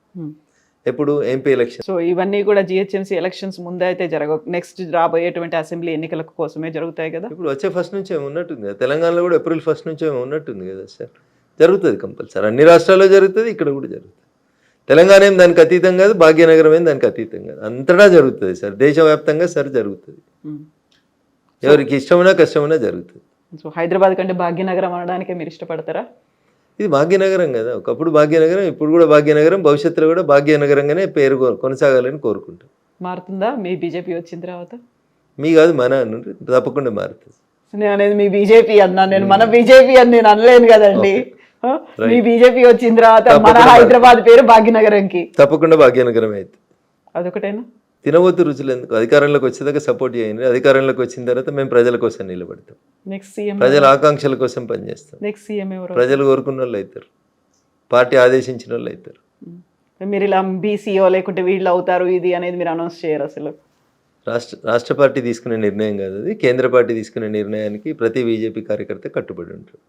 ఎప్పుడు ఎంపీ ఎలక్షన్. సో ఇవన్నీ కూడా జిహెచ్ఎంసీ ఎలక్షన్స్ ముందే అయితే జరగవు, నెక్స్ట్ రాబోయేటువంటి అసెంబ్లీ ఎన్నికల కోసమే జరుగుతాయి కదా. ఇప్పుడు వచ్చే ఫస్ట్ నుంచి ఏమి ఉన్నట్టుంది కదా, తెలంగాణలో కూడా ఏప్రిల్ 1 నుంచి ఏమి ఉన్నట్టుంది కదా సార్. జరుగుతుంది కంపల్సరీ, అన్ని రాష్ట్రాల్లో జరుగుతుంది, ఇక్కడ కూడా జరుగుతుంది. తెలంగాణ ఏం దానికి అతీతం కాదు, భాగ్యనగరం ఏం దానికి అతీతం కాదు, అంతటా జరుగుతుంది సార్, దేశవ్యాప్తంగా సార్ జరుగుతుంది. ఎవరికి ఇష్టమైనా కష్టమైనా జరుగుతుంది. సో హైదరాబాద్ కంటే భాగ్యనగరం అనడానికే మీరు ఇష్టపడతారా? ఇది భాగ్యనగరం కదా, ఒకప్పుడు భాగ్యనగరం, ఇప్పుడు కూడా భాగ్యనగరం, భవిష్యత్తులో కూడా భాగ్యనగరంగానే పేరు కొనసాగాలని కోరుకుంటాం. మారుతుందా మీ బీజేపీ వచ్చిన తర్వాత? మీ కాదు మన అన్నారు, తప్పకుండా మారుతుంది. నేను అనేది మీ బీజేపీ అన్నా, నేను మన బీజేపీ అని నేను అనలేను కదండి. మీ బీజేపీ వచ్చిన తర్వాత మన హైదరాబాద్ పేరు భాగ్యనగరంకి తప్పకుండా భాగ్యనగరం అయితే. అదొకటేనా? తినబోతు రుచులు ఎందుకు, అధికారంలోకి వచ్చేదాకా సపోర్ట్ చేయండి, అధికారంలోకి వచ్చిన తర్వాత మేము ప్రజల కోసం నిలబడతాం, నెక్స్ట్ సీఎం ప్రజల ఆకాంక్షల కోసం పనిచేస్తాం. నెక్స్ట్ సీఎం ఎవరు? ప్రజలు కోరుకున్న వాళ్ళు అవుతారు, పార్టీ ఆదేశించిన వాళ్ళు అవుతారు. మీరు ఇలా బీసీఓ లేకుంటే వీళ్ళు అవుతారు ఇది అనేది మీరు అనౌన్స్ చేయరు అసలు? రాష్ట్ర పార్టీ తీసుకునే నిర్ణయం కాదు అది, కేంద్ర పార్టీ తీసుకునే నిర్ణయానికి ప్రతి బీజేపీ కార్యకర్త కట్టుబడి ఉంటారు.